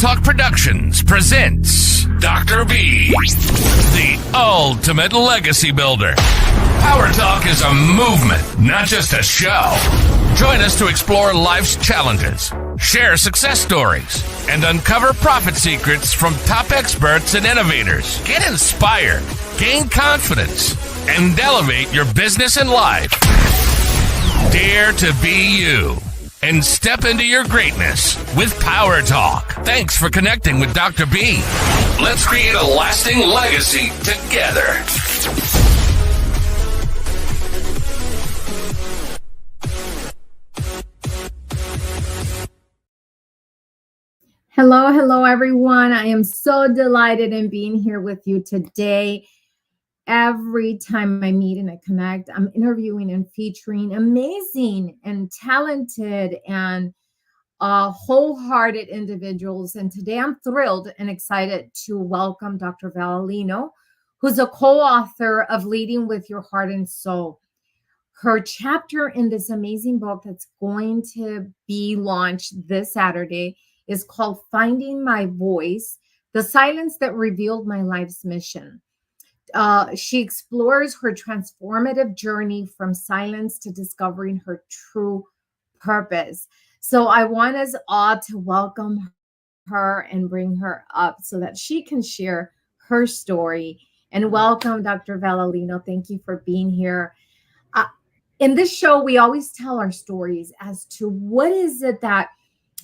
PowerTalk Productions presents Dr. B, the ultimate legacy builder. PowerTalk is a movement, not just a show. Join us to explore life's challenges, share success stories, and uncover profit secrets from top experts and innovators. Get inspired, gain confidence, and elevate your business and life. Dare to be you and step into your greatness with PowerTalk. Thanks for connecting with Dr. B. Let's create a lasting legacy together. Hello, everyone. I am so delighted in being here with you today. Every time I meet and I connect, I'm interviewing and featuring amazing and talented and wholehearted individuals. And today I'm thrilled and excited to welcome Dr. Val Alino, who's a co-author of Leading with Your Heart and Soul. Her chapter in this amazing book that's going to be launched this Saturday is called Finding My Voice, The Silence That Revealed My Life's Mission. She explores her transformative journey from silence to discovering her true purpose. So I want us all to welcome her and bring her up so that she can share her story. And welcome, Dr. Val Alino. Thank you for being here. In this show, we always tell our stories as to what is it that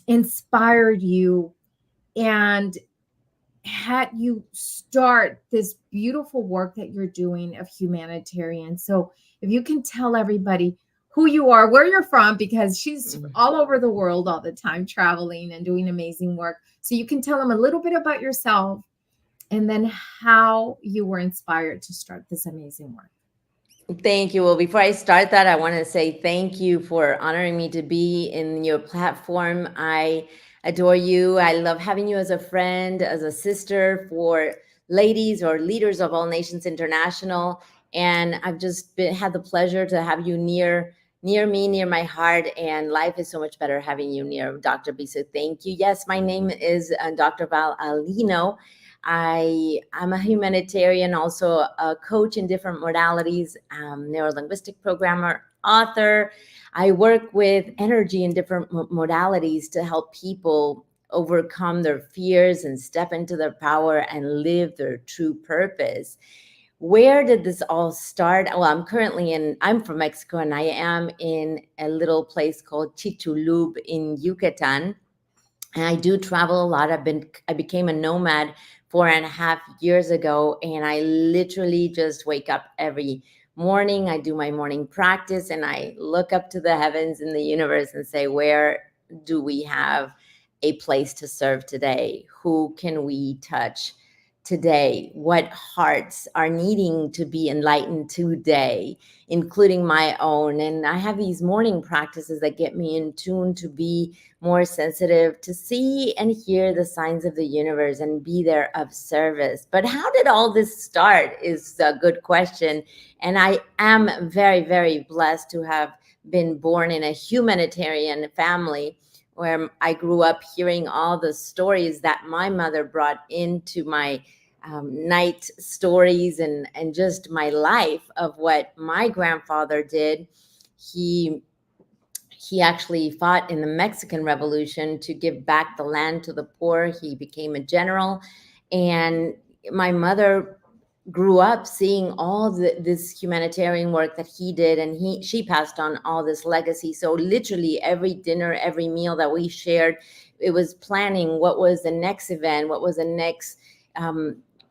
inspired you and had you start this beautiful work that you're doing of humanitarian. So if you can tell everybody who you are, where you're from, because she's all over the world all the time, traveling and doing amazing work. So you can tell them a little bit about yourself and then how you were inspired to start this amazing work. Thank you. Well, before I start that, I want to say thank you for honoring me to be in your platform. I adore you. I love having you as a friend, as a sister for ladies or leaders of All Nations International. And I've just had the pleasure to have you near me, near my heart. And life is so much better having you near Dr. B. So thank you. Yes, my name is Dr. Val Alino. I'm a humanitarian, also a coach in different modalities, neuro-linguistic programmer, author. I work with energy in different modalities to help people overcome their fears and step into their power and live their true purpose. Where did this all start? Well, I'm from Mexico, and I am in a little place called Chichulub in Yucatan. And I do travel a lot. I became a nomad 4.5 years ago, and I literally just wake up every morning. I do my morning practice, and I look up to the heavens and the universe and say, where do we have a place to serve today? Who can we touch today? What hearts are needing to be enlightened today, including my own? And I have these morning practices that get me in tune to be more sensitive, to see and hear the signs of the universe and be there of service. But how did all this start is a good question. And I am very, very blessed to have been born in a humanitarian family where I grew up hearing all the stories that my mother brought into my night stories and just my life of what my grandfather did. He actually fought in the Mexican Revolution to give back the land to the poor. He became a general. And my mother grew up seeing all this humanitarian work that he did, and she passed on all this legacy. So literally every dinner, every meal that we shared, it was planning what was the next event, what was the next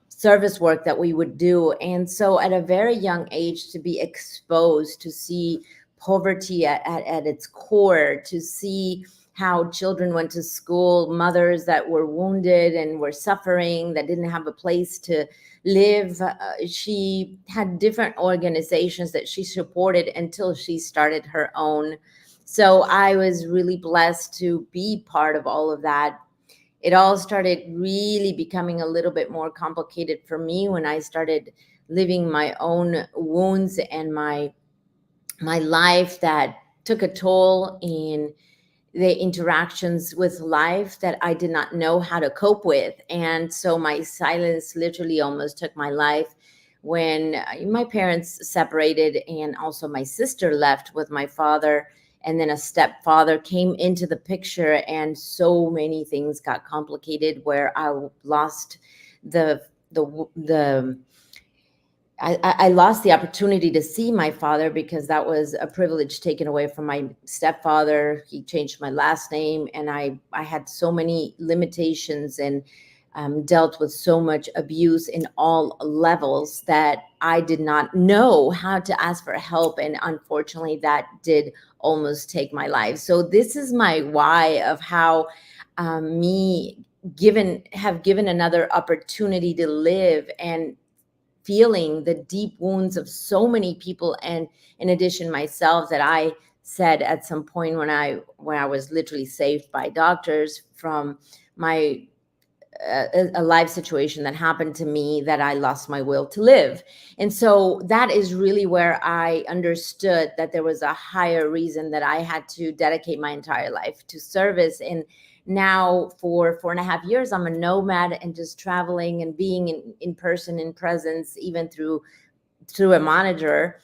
service work that we would do. And so at a very young age, to be exposed to see poverty at its core, to see how children went to school, mothers that were wounded and were suffering, that didn't have a place to live. She had different organizations that she supported until she started her own. So I was really blessed to be part of all of that. It all started really becoming a little bit more complicated for me when I started living my own wounds and my life that took a toll in the interactions with life that I did not know how to cope with. And so my silence literally almost took my life when my parents separated, and also my sister left with my father, and then a stepfather came into the picture, and so many things got complicated where I lost the I lost the opportunity to see my father, because that was a privilege taken away from my stepfather. He changed my last name, and I had so many limitations, and dealt with so much abuse in all levels that I did not know how to ask for help. And unfortunately, that did almost take my life. So this is my why of how me have given another opportunity to live, and feeling the deep wounds of so many people, and in addition myself, that I said at some point when I was literally saved by doctors from my a life situation that happened to me, that I lost my will to live. And so that is really where I understood that there was a higher reason that I had to dedicate my entire life to service. And now for 4.5 years, I'm a nomad, and just traveling and being in person, in presence, even through a monitor.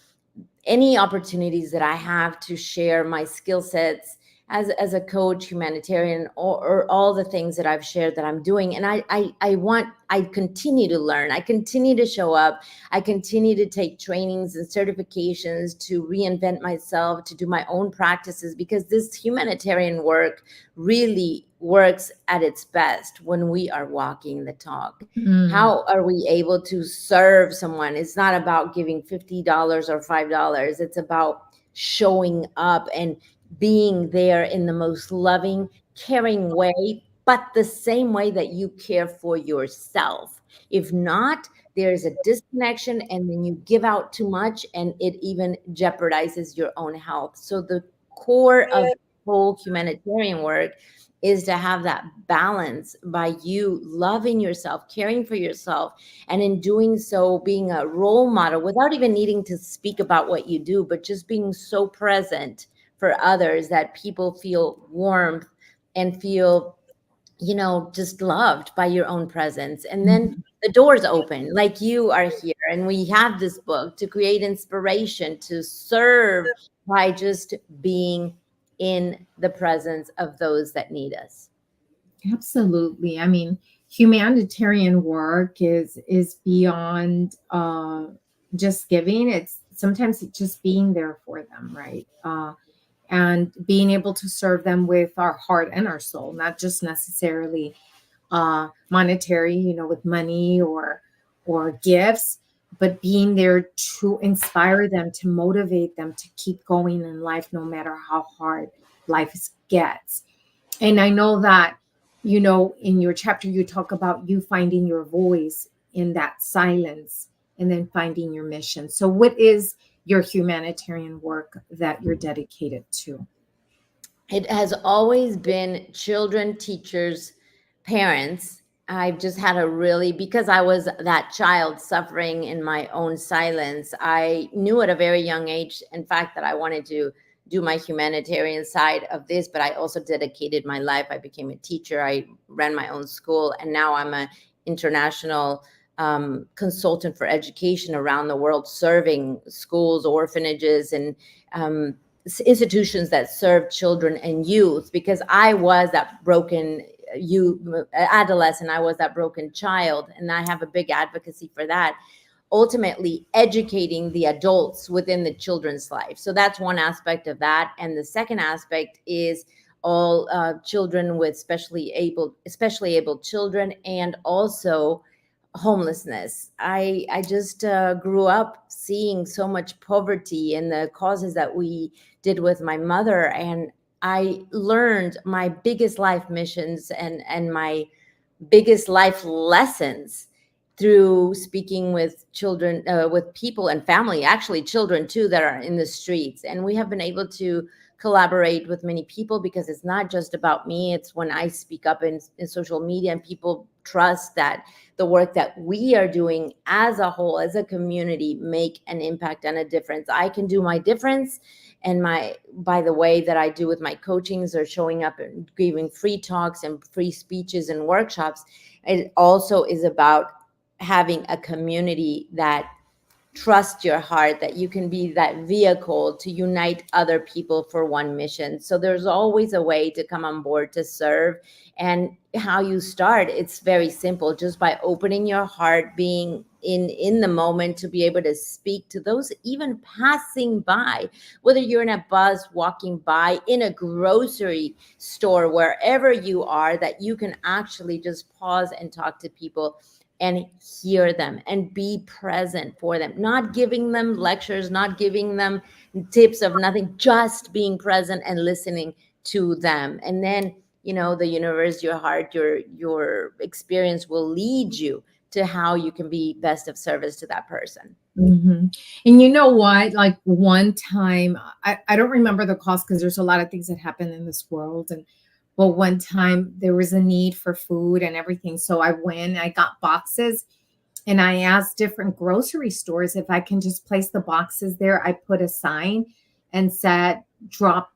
Any opportunities that I have to share my skill sets as a coach, humanitarian, or all the things that I've shared that I'm doing. And I continue to learn. I continue to show up. I continue to take trainings and certifications to reinvent myself, to do my own practices, because this humanitarian work really works at its best when we are walking the talk. How are we able to serve someone? It's not about giving $50 or $5. It's about showing up and being there in the most loving, caring way, but the same way that you care for yourself. If not, there's a disconnection, and then you give out too much, and it even jeopardizes your own health. So the core of whole humanitarian work is to have that balance by you loving yourself, caring for yourself, and in doing so, being a role model without even needing to speak about what you do, but just being so present for others that people feel warmth and feel, just loved by your own presence. And then the doors open, like you are here, and we have this book to create inspiration to serve by just being in the presence of those that need us. Absolutely. I mean, humanitarian work is beyond just giving. It's sometimes just being there for them, right? And being able to serve them with our heart and our soul, not just necessarily monetary, with money or gifts, but being there to inspire them, to motivate them to keep going in life, no matter how hard life gets. And I know that, in your chapter, you talk about you finding your voice in that silence and then finding your mission. So what is your humanitarian work that you're dedicated to? It has always been children, teachers, parents. I've just had because I was that child suffering in my own silence. I knew at a very young age, in fact, that I wanted to do my humanitarian side of this, but I also dedicated my life. I became a teacher. I ran my own school, and now I'm an international consultant for education around the world, serving schools, orphanages, and institutions that serve children and youth, because I was that broken adolescent. I was that broken child, and I have a big advocacy for that. Ultimately, educating the adults within the children's life. So that's one aspect of that. And the second aspect is all children with especially able children, and also homelessness. I just grew up seeing so much poverty and the causes that we did with my mother, and I learned my biggest life missions and my biggest life lessons through speaking with children, with people and family, actually children too, that are in the streets. And we have been able to collaborate with many people, because it's not just about me. It's when I speak up in social media and people trust that the work that we are doing as a whole, as a community, make an impact and a difference. I can do my difference, and by the way that I do with my coachings or showing up and giving free talks and free speeches and workshops. It also is about having a community that trust your heart, that you can be that vehicle to unite other people for one mission. So there's always a way to come on board to serve. And how you start, it's very simple, just by opening your heart, being in the moment, to be able to speak to those even passing by, whether you're in a bus, walking by, in a grocery store, wherever you are, that you can actually just pause and talk to people and hear them and be present for them, not giving them lectures, not giving them tips of nothing, just being present and listening to them. And then, the universe, your heart, your experience will lead you to how you can be best of service to that person. Mm-hmm. And you know what? Like one time, I don't remember the cost because there's a lot of things that happen in this world. But one time there was a need for food and everything. So I got boxes, and I asked different grocery stores if I can just place the boxes there. I put a sign and said, drop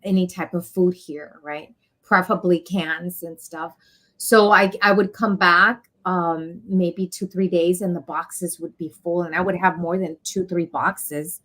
any type of food here, right? Preferably cans and stuff. So I would come back maybe 2-3 days, and the boxes would be full, and I would have more than 2-3 boxes,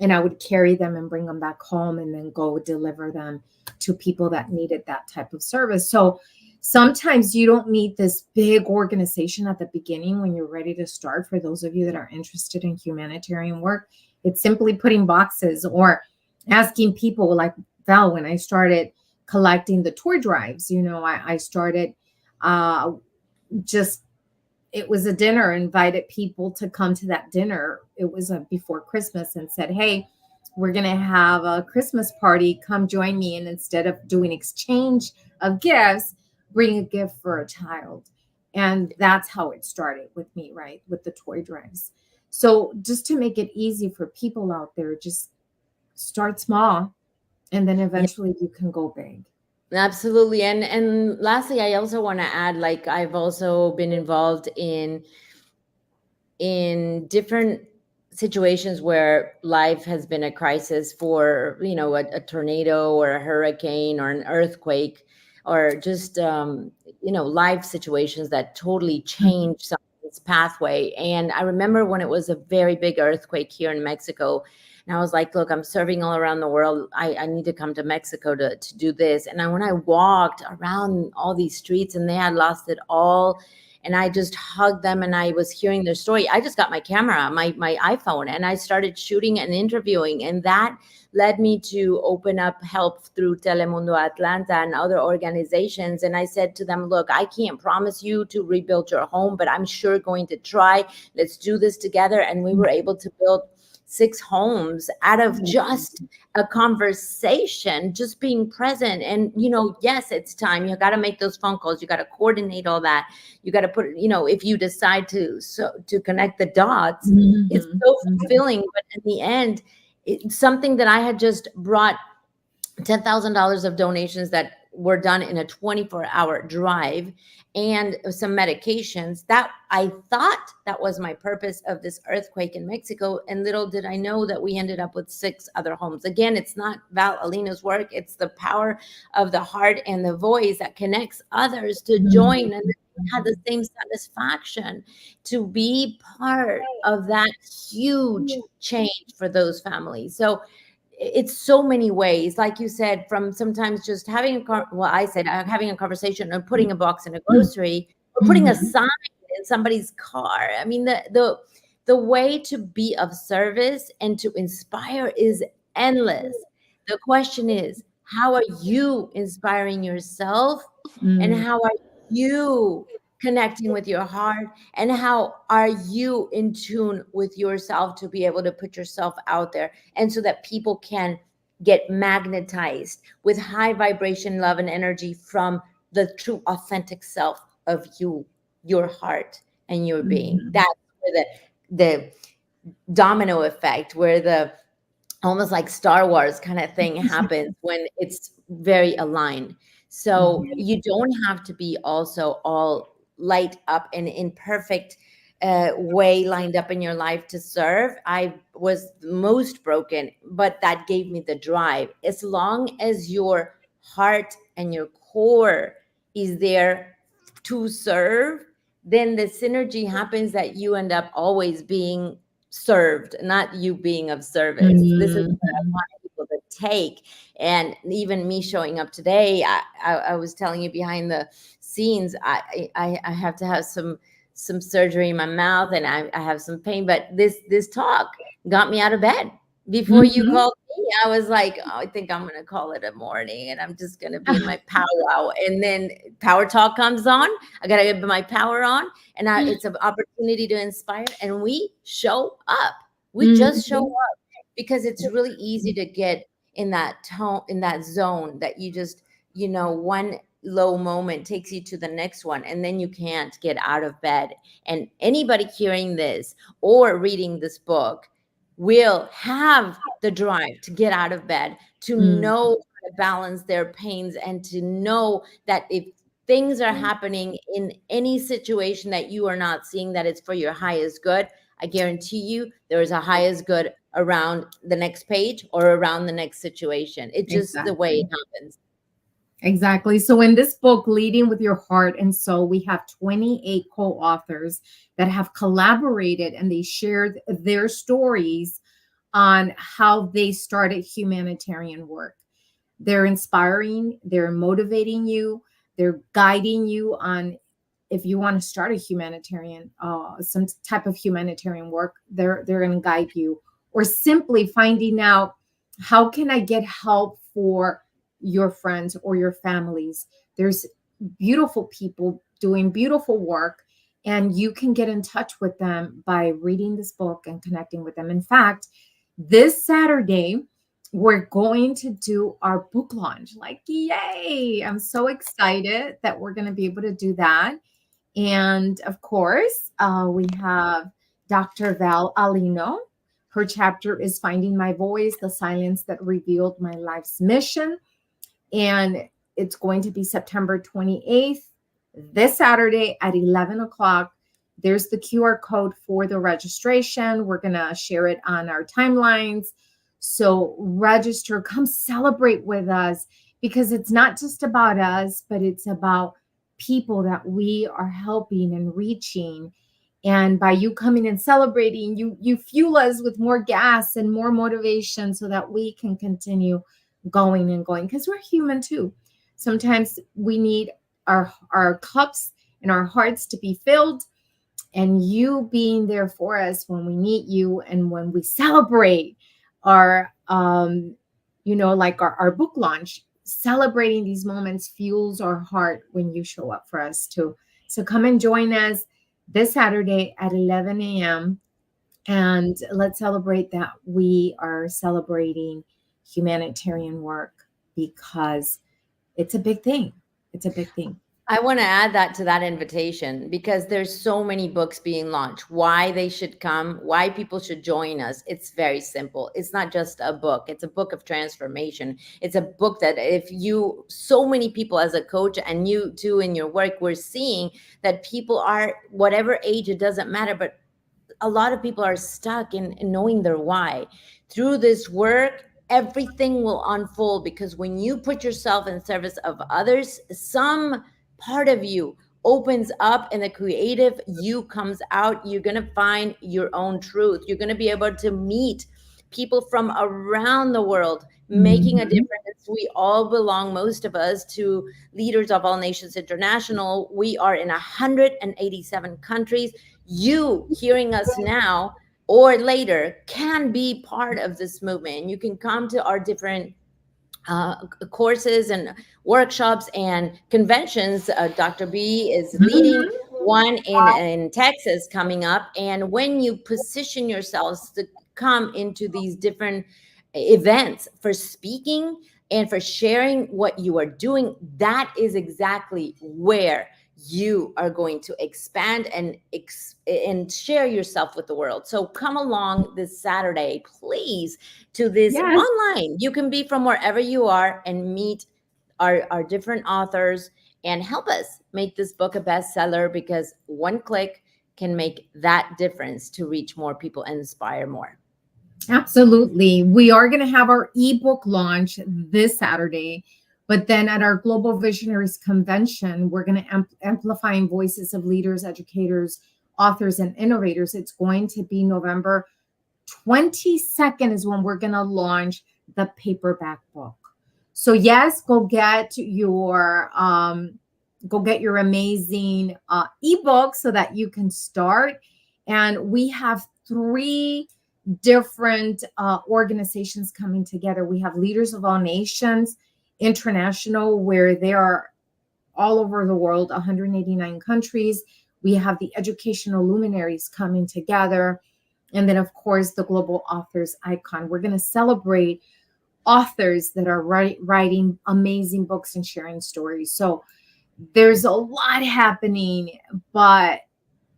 and I would carry them and bring them back home and then go deliver them to people that needed that type of service. So sometimes you don't need this big organization at the beginning when you're ready to start. For those of you that are interested in humanitarian work, it's simply putting boxes or asking people, like Val, when I started collecting the toy drives, I started just, it was a dinner, invited people to come to that dinner. It was before Christmas, and said, hey, we're going to have a Christmas party. Come join me. And instead of doing exchange of gifts, bring a gift for a child. And that's how it started with me, right? With the toy drives. So just to make it easy for people out there, just start small, and then eventually you can go big. Absolutely. And lastly, I also want to add, like, I've also been involved in different situations where life has been a crisis, for a tornado or a hurricane or an earthquake, or just life situations that totally change someone's pathway. And I remember when it was a very big earthquake here in Mexico, and I was like, look, I'm serving all around the world. I need to come to Mexico to do this. And when I walked around all these streets, and they had lost it all, and I just hugged them, and I was hearing their story, I just got my camera, my iPhone, and I started shooting and interviewing. And that led me to open up help through Telemundo Atlanta and other organizations. And I said to them, look, I can't promise you to rebuild your home, but I'm sure going to try. Let's do this together. And we were able to build 6 homes out of just a conversation, just being present. And, yes, it's time. You got to make those phone calls. You got to coordinate all that. You got to put, if you decide to connect the dots, it's so fulfilling. But in the end, it's something that I had just brought $10,000 of donations that were done in a 24-hour drive, and some medications, that I thought that was my purpose of this earthquake in Mexico. And little did I know that we ended up with 6 other homes. Again, it's not Val Alino's work. It's the power of the heart and the voice that connects others to join and had the same satisfaction to be part of that huge change for those families. So it's so many ways, like you said, from sometimes just having having a conversation, or putting a box in a grocery, or putting a sign in somebody's car. I mean, the way to be of service and to inspire is endless. The question is, how are you inspiring yourself, and how are you connecting with your heart, and how are you in tune with yourself to be able to put yourself out there, and so that people can get magnetized with high vibration love and energy from the true authentic self of you, your heart, and your being. That's where the domino effect, where the almost like Star Wars kind of thing happens when it's very aligned. So Mhm. you don't have to be also all light up and in perfect way lined up in your life to serve. I was most broken, but that gave me the drive. As long as your heart and your core is there to serve, then the synergy happens that you end up always being served, not you being of service. This is what I Mhm. want people to take. And even me showing up today, I was telling you behind the scenes, I have to have some surgery in my mouth, and I have some pain. But this talk got me out of bed. Before you Mhm. called me, I was like, oh, I think I'm gonna call it a morning, and I'm just gonna be in my powwow. And then Power Talk comes on. I gotta get my power on, and it's an opportunity to inspire. And we show up. We just show Mhm. up because it's really easy to get in that tone, in that zone that you just, one low moment takes you to the next one, and then you can't get out of bed. And anybody hearing this or reading this book will have the drive to get out of bed, to Mm. know how to balance their pains, and to know that if things are happening in any situation that you are not seeing that it's for your highest good, I guarantee you there is a highest good around the next page or around the next situation. It's just the way it Exactly. happens. Exactly. So in this book, Leading with Your Heart and Soul, we have 28 co-authors that have collaborated, and they shared their stories on how they started humanitarian work. They're inspiring, they're motivating you, they're guiding you on if you want to start a humanitarian, some type of humanitarian work. They're going to guide you, or simply finding out how can I get help for your friends or your families. There's beautiful people doing beautiful work, and you can get in touch with them by reading this book and connecting with them. In fact, this Saturday, we're going to do our book launch. Like, yay! I'm so excited that we're going to be able to do that. And of course, we have Dr. Val Alino. Her chapter is Finding My Voice, the Silence That Revealed My Life's Mission. And it's going to be September 28th, this Saturday at 11 o'clock. There's the QR code for the registration. We're going to share it on our timelines. So register, come celebrate with us, because it's not just about us, but it's about people that we are helping and reaching. And by you coming and celebrating, you fuel us with more gas and more motivation so that we can continue going and going, because we're human too. Sometimes we need our cups and our hearts to be filled, and you being there for us when we need you and when we celebrate our like our book launch. Celebrating these moments fuels our heart when you show up for us too. So come and join us this Saturday at 11 a.m. and let's celebrate that we are celebrating humanitarian work, because it's a big thing. It's a big thing. I want to add that to that invitation because there's so many books being launched. Why they should come, why people should join us. It's very simple. It's not just a book. It's a book of transformation. It's a book that so many people as a coach, and you too in your work, we're seeing that people are, whatever age, it doesn't matter, but a lot of people are stuck in knowing their why. Through this work, everything will unfold, because when you put yourself in service of others, some part of you opens up and the creative you comes out. You're going to find your own truth. You're going to be able to meet people from around the world making a Mhm. difference. We all belong, most of us, to Leaders of All Nations International. We are in 187 countries. You hearing us now or later can be part of this movement. You can come to our different courses and workshops and conventions. Dr. B is leading Mhm. one in Texas coming up. And when you position yourselves to come into these different events for speaking and for sharing what you are doing, that is exactly where you are going to expand and share yourself with the world. So come along this Saturday, please, to this online. You can be from wherever you are and meet our different authors and help us make this book a bestseller, because one click can make that difference to reach more people and inspire more. Absolutely. We are going to have our ebook launch this Saturday, but then at our Global Visionaries Convention, we're going to amplifying voices of leaders, educators, authors, and innovators. It's going to be November 22nd is when we're going to launch the paperback book. So yes, go get your amazing ebook so that you can start. And we have 3 different organizations coming together. We have Leaders of All Nations International, where they are all over the world, 189 countries. We have the educational luminaries coming together. And then, of course, the Global Authors Icon. We're going to celebrate authors that are writing amazing books and sharing stories. So there's a lot happening, but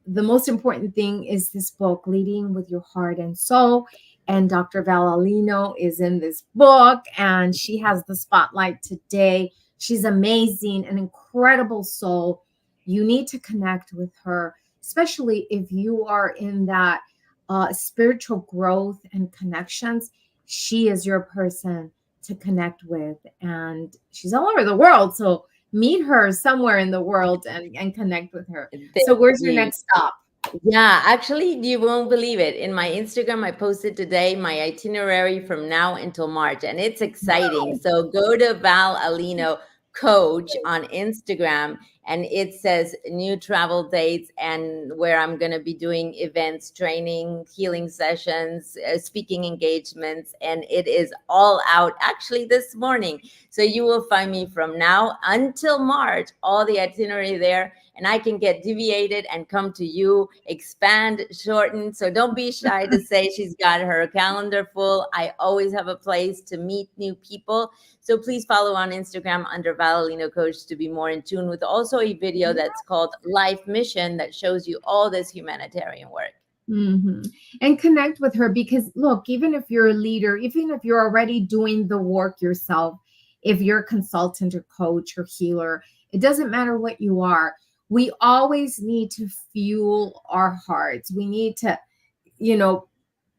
the most important thing is this book, Leading with Your Heart and Soul. And Dr. Val Alino is in this book, and she has the spotlight today. She's amazing, an incredible soul. You need to connect with her, especially if you are in that spiritual growth and connections. She is your person to connect with, and she's all over the world. So meet her somewhere in the world and connect with her. So where's your next stop? Yeah, actually, you won't believe it. In my Instagram, I posted today my itinerary from now until March, and it's exciting. Wow. So go to Val Alino Coach on Instagram, and it says new travel dates and where I'm going to be doing events, training, healing sessions, speaking engagements, and it is all out actually this morning. So you will find me from now until March, all the itinerary there, and I can get deviated and come to you, expand, shorten. So don't be shy to say she's got her calendar full. I always have a place to meet new people. So please follow on Instagram under Val Alino Coach to be more in tune with also a video that's called Life Mission that shows you all this humanitarian work. Mm-hmm. And connect with her, because look, even if you're a leader, even if you're already doing the work yourself, if you're a consultant or coach or healer, it doesn't matter what you are. We always need to fuel our hearts. We need to,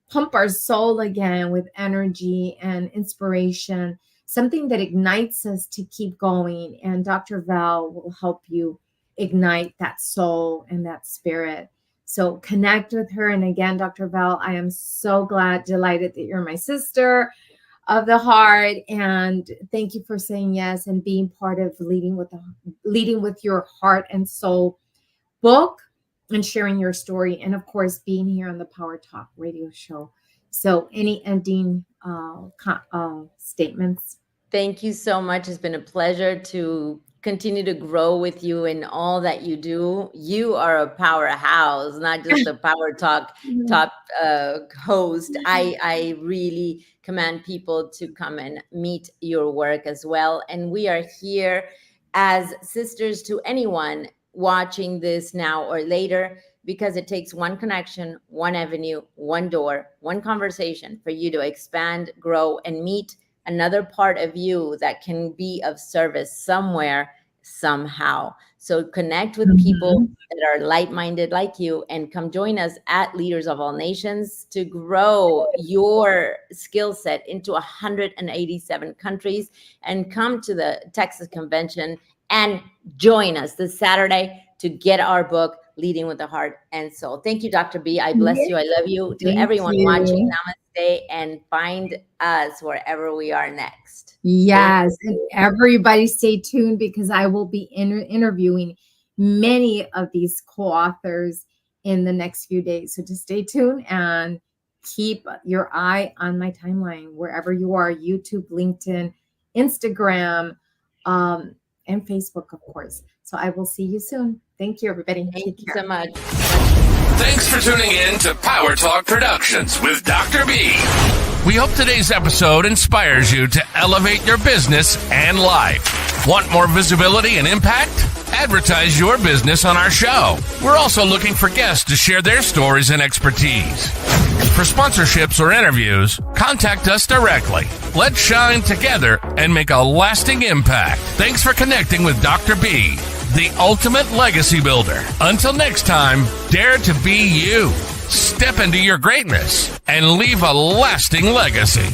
pump our soul again with energy and inspiration, something that ignites us to keep going. And Dr. Val will help you ignite that soul and that spirit. So connect with her. And again, Dr. Val, I am so delighted that you're my sister of the heart. And thank you for saying yes and being part of Leading with Your Heart and Soul book and sharing your story. And of course, being here on the PowerTalk radio show. So any ending statements? Thank you so much. It's been a pleasure to continue to grow with you in all that you do. You are a powerhouse, not just a PowerTalk top host. I really command people to come and meet your work as well. And we are here as sisters to anyone watching this now or later, because it takes one connection, one avenue, one door, one conversation for you to expand, grow, and meet another part of you that can be of service somewhere, somehow. So connect with people that are like-minded like you, and come join us at Leaders of All Nations to grow your skill set into 187 countries, and come to the Texas Convention and join us this Saturday to get our book, Leading with the Heart and Soul. Thank you, Dr. B. I bless you. I love you. To everyone watching, namaste, and find us wherever we are next. Yes. And everybody stay tuned, because I will be interviewing many of these co-authors in the next few days. So just stay tuned and keep your eye on my timeline, wherever you are, YouTube, LinkedIn, Instagram, and Facebook, of course. So I will see you soon. Thank you, everybody. Thank you so much. Thanks for tuning in to PowerTalk Productions with Dr. B. We hope today's episode inspires you to elevate your business and life. Want more visibility and impact? advertise your business on our show. We're also looking for guests to share their stories and expertise. For sponsorships or interviews, contact us directly. Let's shine together and make a lasting impact. Thanks for connecting with Dr. B, the ultimate legacy builder. Until next time, dare to be you. Step into your greatness and leave a lasting legacy.